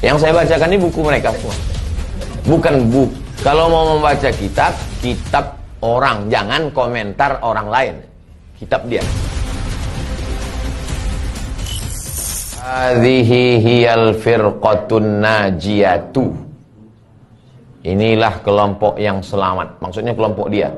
Yang saya bacakan ini buku mereka semua. Bukan buku. Kalau mau membaca kitab, kitab orang, jangan komentar orang lain. Kitab dia. Hadhihi hiyal firqatun najiyatu. Inilah kelompok yang selamat. Maksudnya kelompok dia.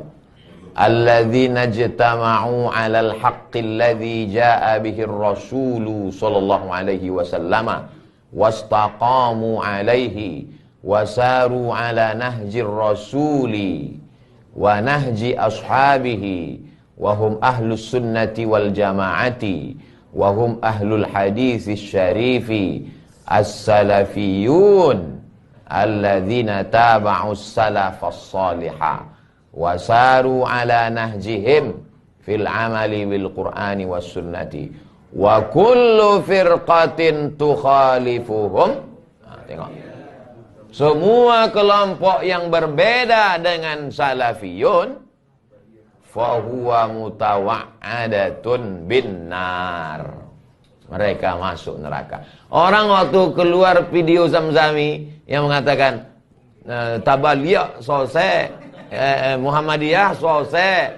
Alladzina ijtama'u 'alal haqqil ladzi jaa'a bihi ar-rasulu sallallahu alaihi wasallam wastaqamu 'alaihi wasaru 'ala nahjir rasuli wa nahji ashabihi wa hum ahlus sunnati wal jamaati wa hum ahlul hadits syarifi as-salafiyun alladzina taba'us salafas salihah wasaru ala nahjihim fil amali bil qur'ani was sunnati wa kullu firqatin tukhalifuhum. Tengok, semua kelompok yang berbeda dengan salafiyun fahuwa mutawa'adatun binnar, mereka masuk neraka. Orang waktu keluar video Zamzami yang mengatakan Tabaliyah sose, Muhammadiyah sose,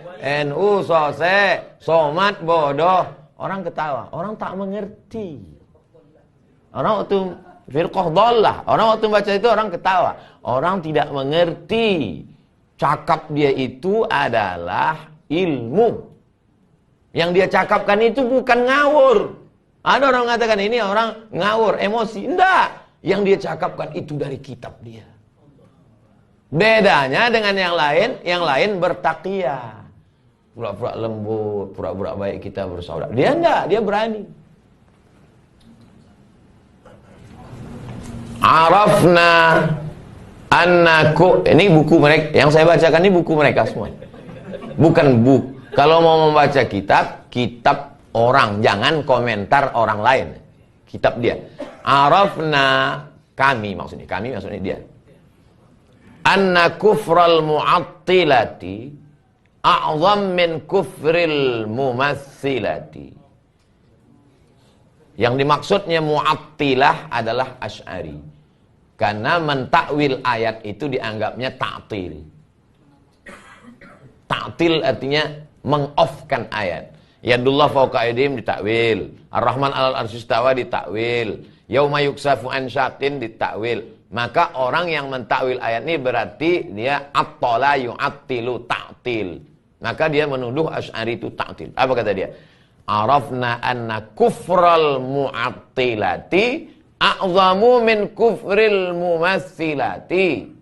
NU sose, Somad bodoh, orang ketawa, orang tak mengerti. Orang waktu firqah dhallah, orang waktu baca itu orang ketawa, orang tidak mengerti. Cakap dia itu adalah ilmu. Yang dia cakapkan itu bukan ngawur. Ada orang mengatakan ini orang ngawur, emosi. Enggak. Yang dia cakapkan itu dari kitab dia. Bedanya dengan yang lain bertaqiyah. Pura-pura lembut, pura-pura baik, kita bersaudara. Dia enggak, dia berani. Arafna annaku, ini buku mereka, yang saya bacakan ini buku mereka semua. Bukan buku. Kalau mau membaca kitab, kitab orang, jangan komentar orang lain. Kitab dia. Arafna, kami maksudnya dia. Anna kufral mu'attilati a'zam min kufril mumassilati. Yang dimaksudnya mu'attilah adalah Asy'ari. Karena mentakwil ayat itu dianggapnya ta'til. Ta'til artinya meng-off-kan ayat. Yadullah fawqa aydihim ditakwil. Ar-Rahman 'alal arsy istawa ditakwil. Yauma yuksafu an syaqin ditakwil. Maka orang yang mentakwil ayat ini berarti dia attala yu'attilu ta'til. Maka dia menuduh Asy'ari itu ta'til. Apa kata dia? Arafna anna kufral mu'attilati a'zamu min kufril mumassilati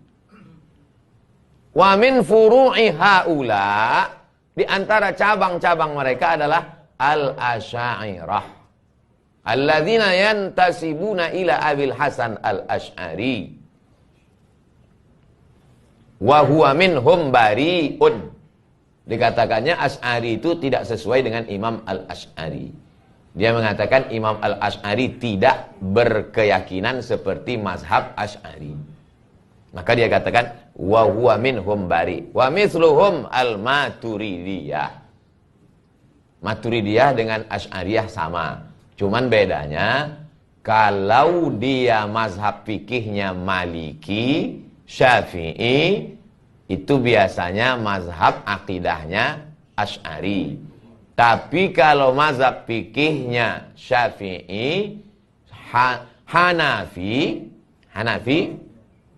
wa min furu'i haula, di antara cabang-cabang mereka adalah al-asy'ariyah alladzina yantasibuna ila Abil Hasan al-Asy'ari wa huwa minhum bari'un. Dikatakannya Asy'ari itu tidak sesuai dengan Imam al-Asy'ari. Dia mengatakan Imam al-Asy'ari tidak berkeyakinan seperti mazhab Asy'ari. Maka dia katakan wa huwa minhum bari wa mithluhum al-Maturidiyah. Maturidiyah dengan Asy'ariyah sama. Cuman bedanya kalau dia mazhab fikihnya Maliki, Syafi'i, itu biasanya mazhab akidahnya Asy'ari. Tapi kalau mazhab fikihnya Syafi'i, Hanafi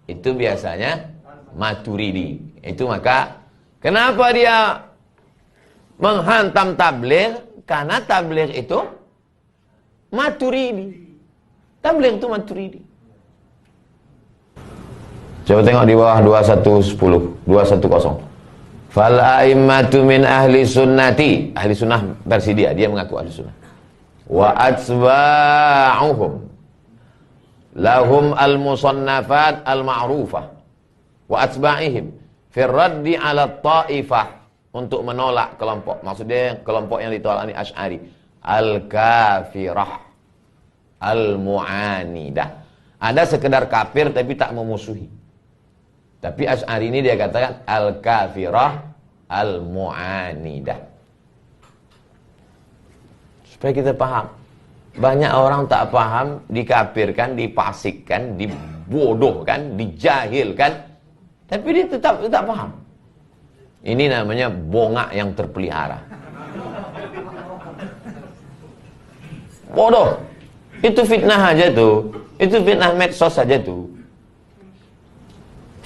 itu biasanya Maturidi. Itu maka kenapa dia menghantam tabligh? Karena tabligh itu Maturidi. Tabligh itu Maturidi. Coba tengok di bawah 210. Fal a'immatu min ahli sunnati. Ahli sunnah versi dia mengaku ahli sunnah. Wa atsba'uhum lahum al-musannafat al-ma'rufah wa atsba'ihim fi raddi 'ala ta'ifah, untuk menolak kelompok. Maksudnya kelompok yang ditolak ini Asy'ari, al-kafirah, al-mu'anidah. Ada sekedar kafir tapi tak memusuhi. Tapi Asy'ari ini dia katakan al-kafirah al-mu'anidah. Supaya kita paham. Banyak orang tak paham, dikafirkan, dipasikkan, dibodohkan, dijahilkan, tapi dia tetap paham. Ini namanya bongak yang terpelihara. Bodoh. Itu fitnah aja tuh. Itu fitnah medsos saja tuh.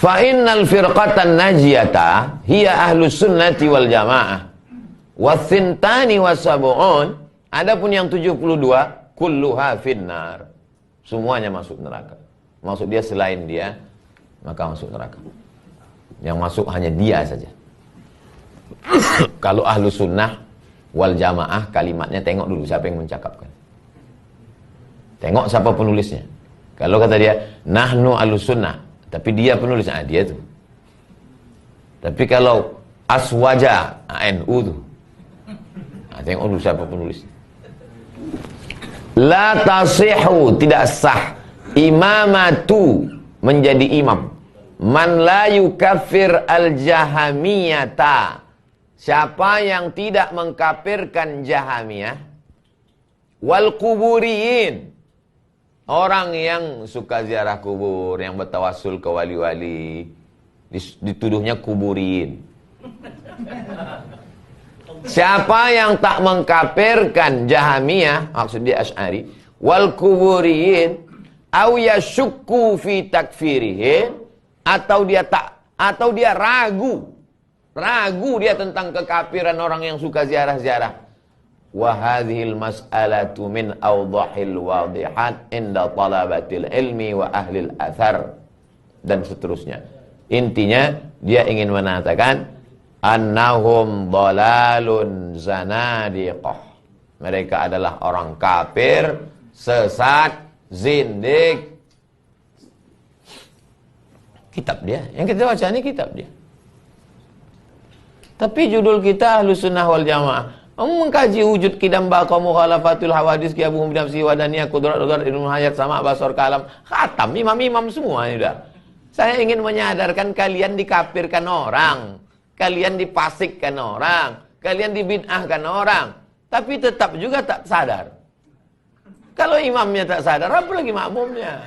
Fa innal firqatan najiyata hiya ahlus sunnati wal jamaah. Wa thintani wa sab'un, adapun yang 72 kulluha finnar. Semuanya masuk neraka. Maksud dia selain dia maka masuk neraka. Yang masuk hanya dia saja. Kalau ahlus sunnah wal jamaah, kalimatnya tengok dulu siapa yang mencakapkan. Tengok siapa penulisnya. Kalau kata dia nahnu ahlus sunnah, tapi dia penulisnya, dia tuh. Tapi kalau aswaja, NU tuh. Tengok dulu siapa penulisnya. La tasihu, tidak sah imamatu, menjadi imam, man la yukaffir al-jahamiyata, siapa yang tidak mengkafirkan Jahamiyah, wal kuburiyin, orang yang suka ziarah kubur, yang bertawassul ke wali-wali, dituduhnya kuburiyin. Siapa yang tak mengkafirkan Jahamiyah, maksud dia Asy'ari, wal kuburiyin, au yashukku fi takfirihim, atau dia ragu dia tentang kekafiran orang yang suka ziarah-ziarah. Wa hadhil mas'alatu min awdahil wadihat inda talabatil ilmi wa ahlil athar, dan seterusnya. Intinya dia ingin mengatakan annahum dhalalun zanadiqah, mereka adalah orang kafir, sesat, zindik. Kitab dia, yang kita baca ini kitab dia. Tapi judul kita Ahlus Sunnah wal Jamaah, mengkaji wujud kidam baqa mukhalafatul hawadis ki abuhum binafsi wadaniyah qudrat ilmu hayat sama basar kalam. Khatam imam-imam semua ini udah. Saya ingin menyadarkan kalian dikafirkan orang, kalian dipasikkan orang, kalian dibid'ahkan orang, tapi tetap juga tak sadar. Kalau imamnya tak sadar, apa lagi makmumnya?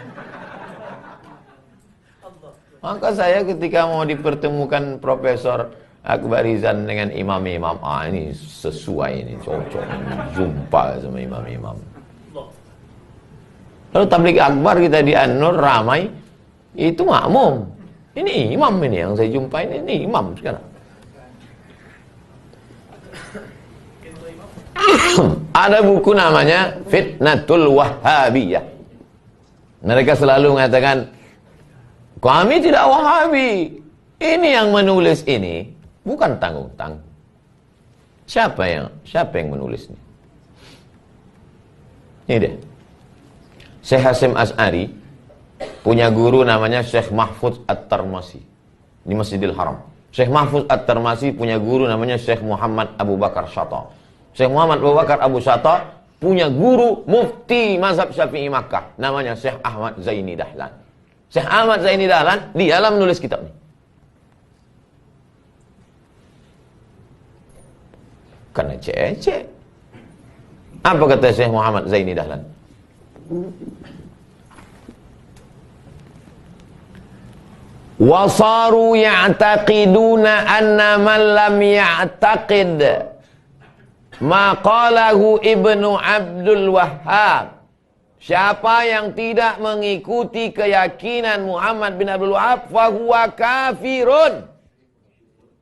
Maka saya ketika mau dipertemukan Profesor Akbar Rizan dengan imam-imam, ini sesuai, ini cocok, jumpa sama imam-imam. Lalu tabligh akbar kita di An-Nur ramai, itu makmum. Ini imam ini yang saya jumpai, ini imam sekarang. Ada buku namanya Fitnatul Wahhabiyah. Mereka selalu mengatakan, kami tidak Wahabi. Ini yang menulis ini bukan tanggung-tanggung. Siapa yang menulis ini? Ini dia. Syekh Hasim Asy'ari punya guru namanya Syekh Mahfudz At-Tarmasi di Masjidil Haram. Syekh Mahfudz At-Tarmasi punya guru namanya Syekh Muhammad Abu Bakar Shatta. Syekh Muhammad Abu Bakar Abu Shatta punya guru mufti mazhab Syafi'i Makkah namanya Syekh Ahmad Zaini Dahlan. Syekh Ahmad Zaini Dahlan dialah menulis kitab ini. Karena ecek-ecek. Apa kata Syekh Muhammad Zaini Dahlan? Wasaru ya'taqiduna anna man lam ya'taqid ma qalahu Ibnu Abdul Wahhab. Siapa yang tidak mengikuti keyakinan Muhammad bin Abdul Wahhab, fahuwa kafirun,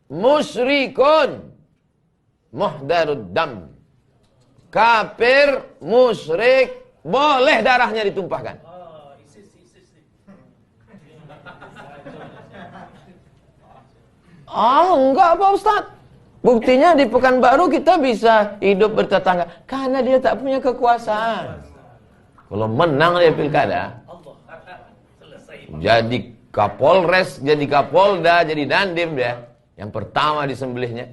musyrikun, muhdarud dam. Kafir, musyrik, boleh darahnya ditumpahkan. Enggak Pak Ustaz. Buktinya di Pekanbaru kita bisa hidup bertetangga karena dia tak punya kekuasaan. Kalau menang dia pilkada, jadi Kapolres, jadi Kapolda, jadi Dandim dia, yang pertama disembelihnya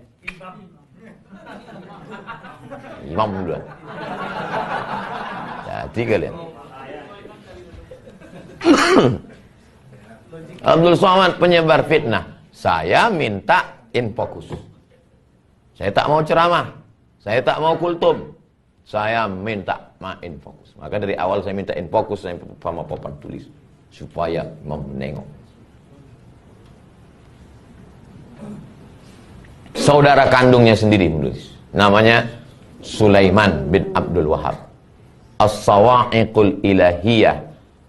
imam duluan. Jadi kalian. Abdul Somad penyebar fitnah. Saya minta infokus. Saya tak mau ceramah. Saya tak mau kultum. Saya minta Infocus. Maka dari awal saya minta Infocus sama papan tulis supaya menengok. Saudara kandungnya sendiri menulis. Namanya Sulaiman bin Abdul Wahab. As-Sawa'iqul Ilahiyah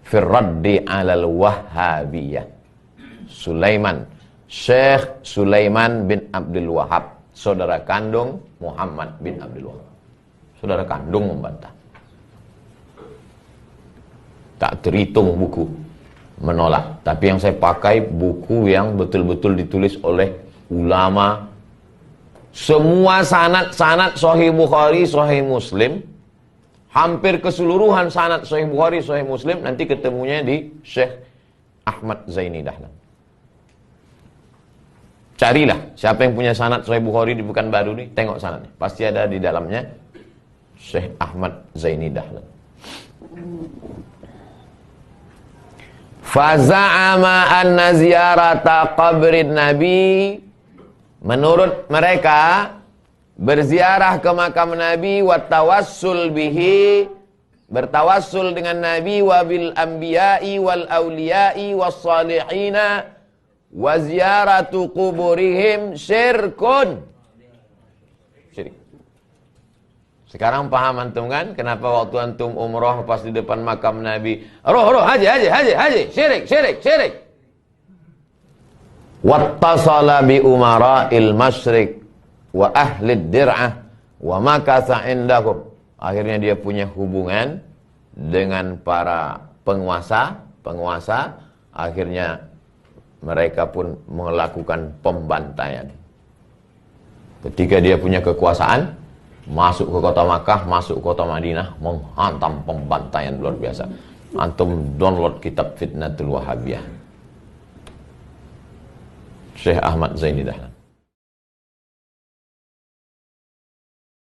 fi raddi 'alal Wahhabiyah. Sulaiman, Syekh Sulaiman bin Abdul Wahab, saudara kandung Muhammad bin Abdul Wahab. Saudara kandung membantah. Tak terhitung buku menolak. Tapi yang saya pakai buku yang betul-betul ditulis oleh ulama. Semua sanad-sanad Sahih Bukhari, Sahih Muslim, hampir keseluruhan sanad Sahih Bukhari, Sahih Muslim, nanti ketemunya di Syekh Ahmad Zaini Dahlan. Carilah siapa yang punya sanad Sahih Bukhari di Pekanbaru nih, tengok sanadnya. Pasti ada di dalamnya Syekh Ahmad Zaini Dahlan. Faza'ama anna ziyarata qabrin Nabi, menurut mereka berziarah ke makam Nabi wa tawassul bihi, bertawassul dengan Nabi, wa bil anbiya'i wal awliya'i was salihina wa ziyaratu kuburihim syirkun. Syirik. Sekarang paham antum kan kenapa waktu antum umroh pas di depan makam Nabi, roh haji, syirik. Wattasala bi umara'il masyrik wa ahli dir'ah wa makatha indahum. Akhirnya dia punya hubungan dengan para penguasa. Akhirnya mereka pun melakukan pembantaian. Ketika dia punya kekuasaan, masuk ke kota Makkah, masuk ke kota Madinah, menghantam pembantaian luar biasa. Antum download kitab Fitnatul Wahhabiyah, Syekh Ahmad Zaini Dahlan.